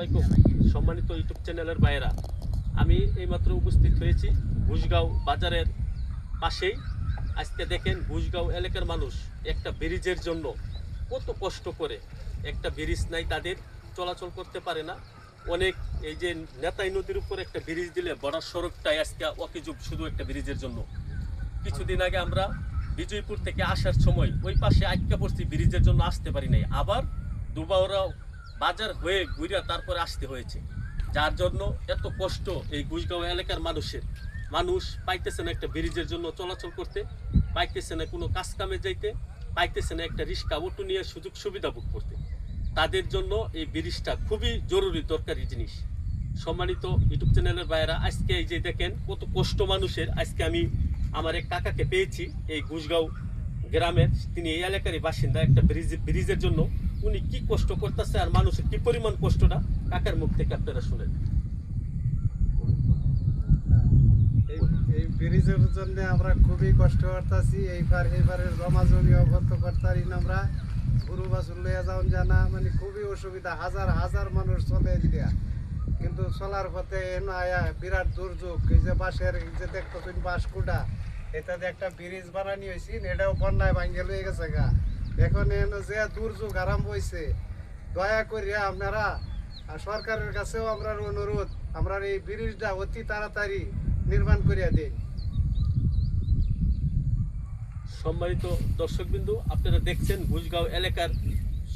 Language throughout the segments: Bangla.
আলাইকুম সম্মানিত ইউটিউব চ্যানেলের ভাইয়েরা, আমি এইমাত্র উপস্থিত হয়েছি ঘুষগাঁও বাজারের পাশেই। আজকে দেখেন ঘুষগাঁও এলাকার মানুষ একটা ব্রিজের জন্য কত কষ্ট করে, একটা ব্রিজ নাই তাদের, চলাচল করতে পারে না। অনেক এই যে নেতাই নদীর উপর একটা ব্রিজ দিলে বড় সড়কটাই আজকে অকেজুব শুধু একটা ব্রিজের জন্য। কিছুদিন আগে আমরা বিজয়পুর থেকে আসার সময় ওই পাশে আটকা পড়ছি, ব্রিজের জন্য আসতে পারি নাই, আবার দুবাওরা বাজার হয়ে ঘুরে তারপরে আসতে হয়েছে, যার জন্য এত কষ্ট এই ঘুষগাঁও এলাকার মানুষ পাইতেছে না একটা ব্রিজের জন্য চলাচল করতে, পাইতেছে না কোনো কাজ কামে যাইতে, পাইতেছে না একটা রিক্সা অটো নিয়ে সুযোগ সুবিধা ভোগ করতে। তাদের জন্য এই ব্রিজটা খুবই জরুরি দরকারি জিনিস। সম্মানিত ইউটিউব চ্যানেলের ভাইয়েরা, আজকে এই যে দেখেন কত কষ্ট মানুষের। আজকে আমি আমার এক কাকাকে পেয়েছি এই ঘুষগাঁও গ্রামের, তিনি এই এলাকারই বাসিন্দা। একটা ব্রিজের জন্য উনি কি কষ্ট করতেছে আর মানুষের কি পরিমাণ কষ্টটা কাকার মুখ থেকে আপনারা শুনেন। এই ব্রিজের জন্য আমরা খুবই কষ্ট করতেছি। এইবারে জমা জমি অবদ্ধ করতারি না, আমরা গরু বাছুর লইয়া যাওন জানা, মানে খুবই অসুবিধা। হাজার হাজার মানুষ চলে দিয়া, কিন্তু চলার পথে এনো আয়া বিরাট দুর্যোগ। এই যে বাঁশের এই যে দেখতেছেন বাঁশকুটা, এটাতে একটা ব্রিজ বানানি হয়েছি, এটাও বন্যায় ভাঙ্গে লয়ে গেছে গা। এখন এনো যে দুর্যোগ আরম্ভ হয়েছে, দয়া করিয়া আপনারা সরকারের কাছেও আমরা অনুরোধ, আমরা এই ব্রিজটা অতি তাড়াতাড়ি নির্মাণ করিয়া দিন। সম্মানিত দর্শকবিন্দু, আপনারা দেখছেন ঘুষগাঁও এলাকার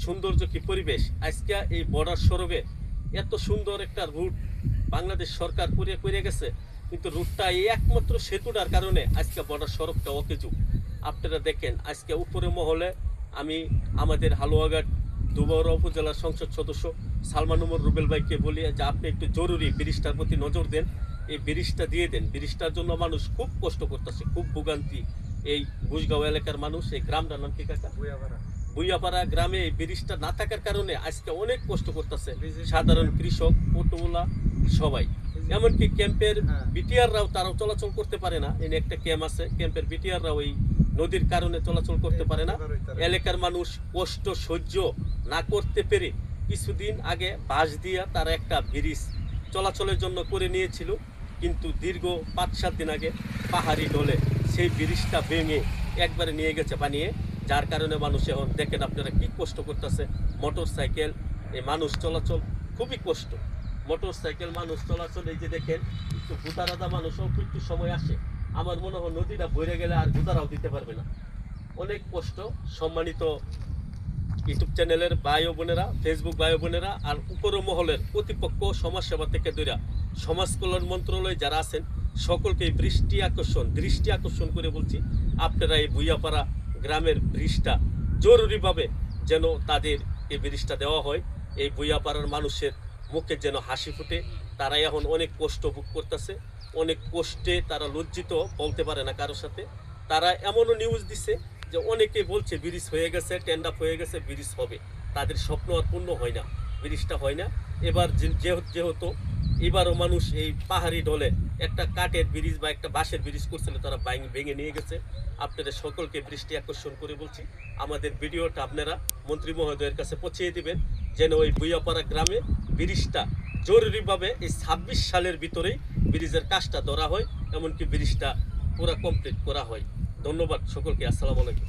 সৌন্দর্য কি পরিবেশ। আজকে এই বর্ডার সড়কে এত সুন্দর একটা রুট বাংলাদেশ সরকার করে গেছে, কিন্তু রুটটা এই একমাত্র সেতুটার কারণে আজকে বর্ডার সড়কটা অকেজু। আপনারা দেখেন আজকে উপরে মহলে আমি আমাদের হালুয়াঘাট দুবাওরা উপজেলার সংসদ সদস্য সালমান উমর রুবেল ভাইকে বলি যে আপনি একটু জরুরি ব্রিজটার প্রতি নজর দেন, এই ব্রিজটা দিয়ে দেন। ব্রিজটার জন্য মানুষ খুব কষ্ট করতেছে, খুব ভোগান্তি এই ঘুষগাঁও এলাকার মানুষ। এই গ্রামটার নাম কি কাকা? বুইয়াপাড়া গ্রামে এই ব্রিজটা না থাকার কারণে আজকে অনেক কষ্ট করতেছে সাধারণ কৃষক, অটোওয়ালা সবাই। এমনকি ক্যাম্পের বিটিআররাও তারাও চলাচল করতে পারে না। এনে একটা ক্যাম্প আছে, ক্যাম্পের বিটিআররাও এই নদীর কারণে চলাচল করতে পারে না। এলাকার মানুষ কষ্ট সহ্য না করতে পেরে কিছুদিন আগে বাঁশ দিয়া তারা একটা ব্রিজ চলাচলের জন্য করে নিয়েছিল, কিন্তু দীর্ঘ 5-7 দিন আগে পাহাড়ি ঢলে সেই ব্রিজটা ভেঙে একবারে নিয়ে গেছে বানিয়ে, যার কারণে মানুষ এখন দেখেন আপনারা কি কষ্ট করতেছে। মোটর সাইকেল এই মানুষ চলাচল খুবই কষ্ট, মোটর সাইকেল মানুষ চলাচল। এই যে দেখেন একটু গুদারাদা মানুষও একটু সময় আসে, আমার মনে হয় নদীটা ভরে গেলে আর গুদারাও দিতে পারবে না, অনেক কষ্ট। সম্মানিত ইউটিউব চ্যানেলের ভাই ও বোনেরা, ফেসবুক ভাই ও বোনেরা, আর উপর মহলের প্রতিপক্ষ সমাজসেবা থেকে ধরে সমাজ কল্যাণ মন্ত্রণালয়ে যারা আছেন সকলকে দৃষ্টি আকর্ষণ করে বলছি, আপনারা এই বুইয়াপাড়া গ্রামের ব্রিজটা জরুরিভাবে যেন তাদের এই ব্রিজটা দেওয়া হয়। এই বুইয়াপাড়ার মানুষের মুখে যেন হাসি ফুটে। তারা এখন অনেক কষ্ট ভোগ করতেছে, অনেক কষ্টে তারা লজ্জিত, বলতে পারে না কারোর সাথে। তারা এমনও নিউজ দিছে যে অনেকে বলছে ব্রিজ হয়ে গেছে, টেন্ড আপ হয়ে গেছে, ব্রিজ হবে। তাদের স্বপ্ন আর পূর্ণ হয় না, ব্রিজটা হয় না। এবার যেহেতু এবারও মানুষ এই পাহাড়ি ঢলে একটা কাঠের ব্রিজ বা একটা বাঁশের ব্রিজ করছিল, তারা ভেঙে নিয়ে গেছে। আপনাদের সকলকে দৃষ্টি আকর্ষণ করে বলছি, আমাদের ভিডিওটা আপনারা মন্ত্রী মহোদয়ের কাছে পৌঁছিয়ে দিবেন, যেন ওই বুইয়াপাড়া গ্রামে ব্রিজটা জরুরিভাবে এই 26 সালের ভিতরেই ব্রিজের কাজটা ধরা হয়, এমনকি ব্রিজটা পুরো কমপ্লিট করা হয়। ধন্যবাদ সকলকে, আসসালামু আলাইকুম।